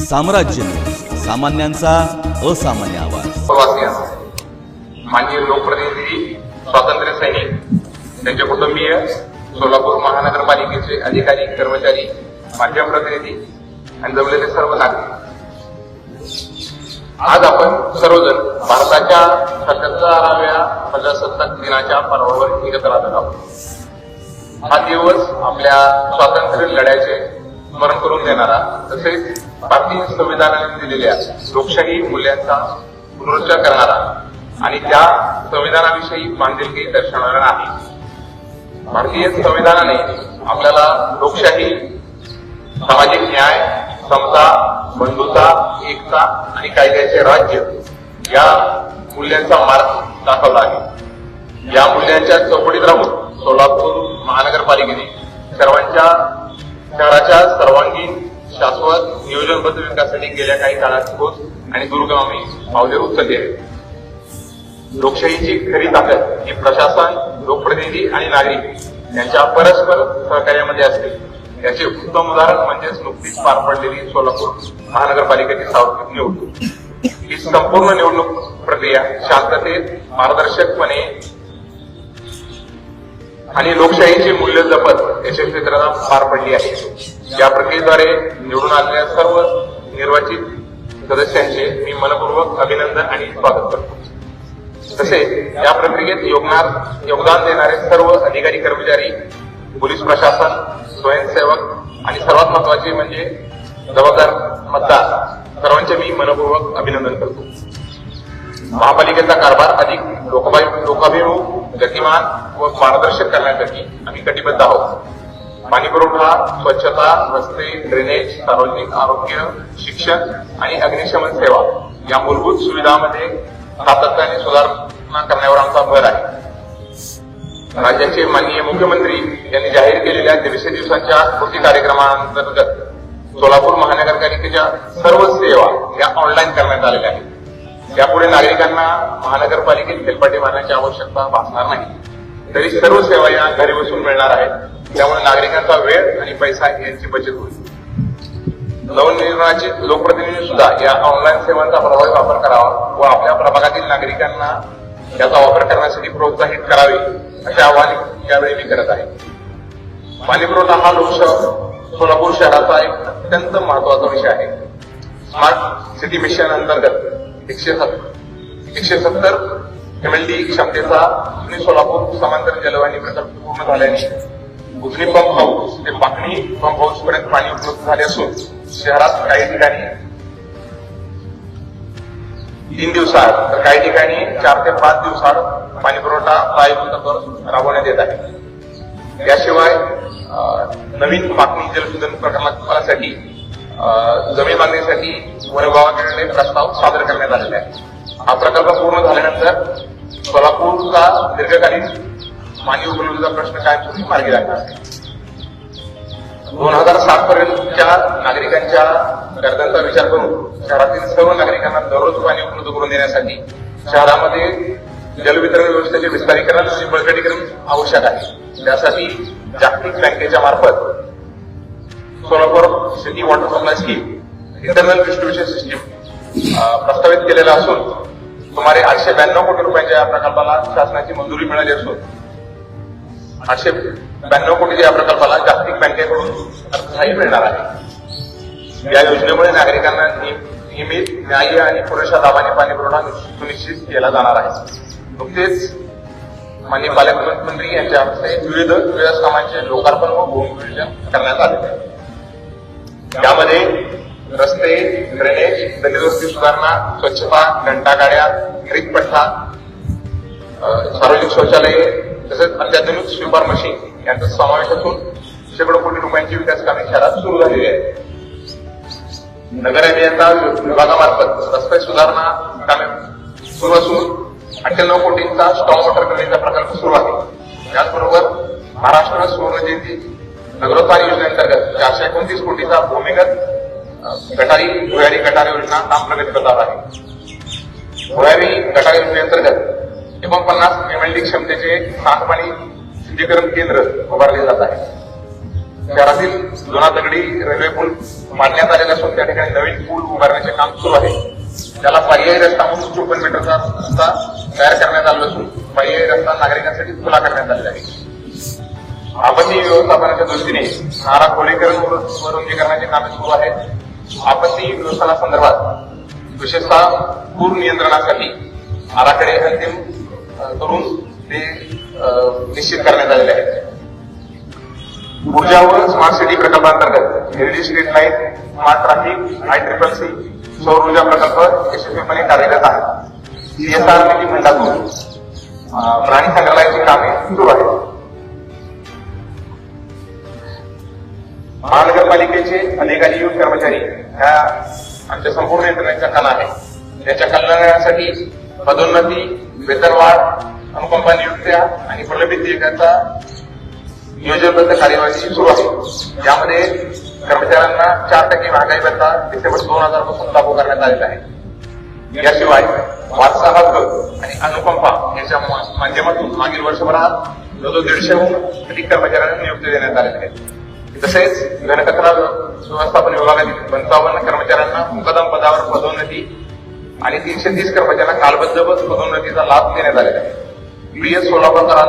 साम्राज्य, सामान्यांचा असामान्य आवाज. माननीय लोकप्रतिनिधी, स्वातंत्र्य सैनिक, त्यांचे कुटुंबीय, सोलापूर महानगरपालिकेचे अधिकारी, कर्मचारी, माध्यम प्रतिनिधी आणि जमलेले सर्व नागरिक, आज आपण सर्वजण भारताच्या 77व्या प्रजासत्ताक दिनाच्या पर्वावर एकत्र आलो आहोत. हा दिवस आपल्या स्वातंत्र्य लढ्याचे स्मरण करून देणारा, तसेच भारतीय संविधानाने दिलेल्या लोकशाही मूल्यांचा पुनरुच्चार करणारा आणि त्या संविधानाविषयी बांधिलकी दर्शवणारा आहे. भारतीय संविधानाने आपल्याला लोकशाही, सामाजिक न्याय, समता, बंधुता, एकता आणि कायद्याचे राज्य या मूल्यांचा मार्ग दाखवला आहे. या मूल्यांच्या चौकटीत राहून सोलापूर महानगरपालिकेने शहराच्या सर्वांगीण, शाश्वत, नियोजनबद्ध विकासासाठी गेल्या काही काळात ठोस आणि दूरगामी पावले उचलली आहेत. लोकशाहीची खरी ताकद ही प्रशासन, लोकप्रतिनिधी आणि नागरिक यांच्या परस्पर सहकार्यामध्ये असते. याचे उत्तम उदाहरण म्हणजेच नुकतीच पार पडलेली सोलापूर महानगरपालिकेची सार्वत्रिक निवडणूक. ही संपूर्ण निवडणूक प्रक्रिया शांततेत, पारदर्शकपणे आणि लोकशाहीचे मूल्य जपत यशस्वीरित्या पार पडली आहे. या प्रक्रियेद्वारे निवडून आलेल्या सर्व निर्वाचित सदस्यांचे मी मनपूर्वक अभिनंदन आणि स्वागत करतो. तसेच या प्रक्रियेत योगदान देणारे सर्व अधिकारी, कर्मचारी, पोलीस प्रशासन, स्वयंसेवक आणि सर्वात महत्वाचे म्हणजे जबाबदार मतदार सर्वांचे मी मनपूर्वक अभिनंदन करतो. महापालिकेचा कारभार अधिक लोकाभिमुख, गतिमान व पारदर्शक करण्यासाठी आम्ही कटिबद्ध आहोत. पाणी पुरवठा, स्वच्छता, रस्ते, ड्रेनेज, सार्वजनिक आरोग्य, शिक्षण आणि अग्निशमन सेवा या मूलभूत सुविधांमध्ये सातत्याने सुधारणा करण्यावर आमचा भर आहे. राज्याचे माननीय मुख्यमंत्री यांनी जाहीर केलेल्या 150 दिवसांच्या कृती कार्यक्रमांतर्गत सोलापूर महानगरपालिकेच्या सर्व सेवा या ऑनलाईन करण्यात आलेल्या आहेत. यापुढे नागरिकांना महानगरपालिकेत फेरफाटे मारण्याची आवश्यकता भासणार नाही. तरी सर्व सेवा या घरी बसून मिळणार आहेत. त्यामुळे नागरिकांचा वेळ आणि पैसा यांची बचत होईल. नवनिर्वाचित लोकप्रतिनिधी सुद्धा या ऑनलाईन सेवांचा प्रभावी वापर करावा व आपल्या प्रभागातील नागरिकांना याचा वापर करण्यासाठी प्रोत्साहित करावे असे आवाहन यावेळी मी करत आहे. पाणी पुरवठा हा सोलापूर शहराचा एक अत्यंत महत्वाचा विषय आहे. स्मार्ट सिटी मिशन अंतर्गत 170 MLD क्षमतेचा उजनी सोलापूर समांतर जलवाहिनी प्रकल्प पूर्ण झाल्याने उजनी पंप हाऊस ते पाकणी पंप हाऊस पर्यंत पाणी उपलब्ध झाले असून शहरात काही ठिकाणी 3 दिवसात तर काही ठिकाणी 4 ते 5 दिवसात पाणी पुरवठा पायाभूत तत्त्वावर राबवण्यात येत आहे. याशिवाय नवीन पाकणी जलशोधन प्रकल्पासाठी जमीन बांधणीसाठी वन विभागाकडे प्रस्ताव सादर करण्यात आलेला आहे. हा प्रकल्प पूर्ण झाल्यानंतर सोलापूरचा दीर्घकालीन पाणी उपलब्धता प्रश्न कायमस्वरूपी मार्गी लागणार आहे. 2007 पर्यंतच्या नागरिकांच्या गरजांचा विचार करून शहरातील सर्व नागरिकांना दररोज पाणी उपलब्ध करून देण्यासाठी शहरामध्ये जलवितरण व्यवस्थेचे विस्तारीकरण आणि बळकटीकरण आवश्यक आहे. त्यासाठी जागतिक बँकेच्या मार्फत Solapur city water supply scheme internal distribution system प्रस्तावित केलेला असून सुमारे 892 कोटी रुपयांच्या या प्रकल्पाला शासनाची मंजुरी मिळाली असून 892 कोटीच्या या प्रकल्पाला जागतिक बँकेकडून अर्थसहाय्य मिळणार आहे. या योजनेमुळे नागरिकांना नियमित, न्याय्य आणि पुरेशा दाबाने पाणी पुरवठा सुनिश्चित केला जाणार आहे. नुकतेच माननीय पालकमंत्री यांच्या हस्ते विविध विकास कामांचे लोकार्पण व भूमिपूजन करण्यात आले आहे. यामध्ये रस्ते, ड्रेनेज, दलित वस्ती सुधारणा, स्वच्छता, घंटागाड्या, हरित पट्टा, सार्वजनिक शौचालये तसेच अत्याधुनिक स्वीपर मशीन यांचा समावेश असून शेकडो कोटी रुपयांची विकास कामे शहरात सुरू झालेली आहेत. नगर अभियंता विभागामार्फत रस्ते सुधारणा कामे सुरू असून 98 कोटींचा स्टॉर्म वॉटर ड्रेनेजचा प्रकल्प सुरू आहे. याचबरोबर महाराष्ट्र सुवर्णजयंती नगरोत्थान योजनेअंतर्गत 429 कोटीचा भूमिगत भुयारी गटार योजना काम प्रगती पथावर आहे. भुयारी गटार योजनेअंतर्गत 49 MLD क्षमतेचे सांडपाणी शुद्धीकरण केंद्र उभारले जात आहे. शहरातील जुना दगडी रेल्वे पूल बांधण्यात आलेला असून त्या ठिकाणी नवीन पूल उभारण्याचे काम सुरू आहे. त्याला पर्यायी रस्ता म्हणून 54 मीटरचा रस्ता तयार करण्यात आला असून पर्यायी रस्ता नागरिकांसाठी खुला करण्यात आलेला आहे. आपत्ती व्यवस्थापनाच्या दृष्टीने नारा खोलीकरण व रुंदीकरणाचे कामे सुरू आहेत. आपत्ती व्यवस्थापनासंदर्भात विशेषतः पूर नियंत्रणासाठी आराखडे अंतिम करून ते निश्चित करण्यात आलेले आहेत. ऊर्जा व स्मार्ट सिटी प्रकल्पांतर्गत LED street light, smart traffic, ICCC सौर ऊर्जा प्रकल्प यशस्वीपणे कार्यरत आहे. CSR निधी फंडातून प्राणी संग्रहालयाची कामे सुरू आहेत. महानगरपालिकेचे अधिकारी व कर्मचारी ह्या आमच्या संपूर्ण यंत्रणेचा कणा आहे. त्याच्या कल्याणासाठी पदोन्नती, वेतनवाढ, अनुकंपा नियुक्त्या आणि प्रलंबित देयकाचा नियोजनबद्ध कार्यवाही सुरू आहे. यामध्ये कर्मचाऱ्यांना 4% महागाई भत्ता डिसेंबर 2000 पासून लागू करण्यात आलेला आहे. याशिवाय वारसा हक्क आणि अनुकंपा याच्या माध्यमातून मागील वर्षभरात जवळजवळ 150हून अधिक कर्मचाऱ्यांना नियुक्ती देण्यात आलेल्या आहेत. तसेच घनकचरा व्यवस्थापन विभागातील 55 कर्मचाऱ्यांना मुकदम पदावर पदोन्नती आणि 330 कर्मचाऱ्यांना कालबद्ध पदोन्नतीचा लाभ देण्यात आलेला आहे. PS सोलापूरकरांना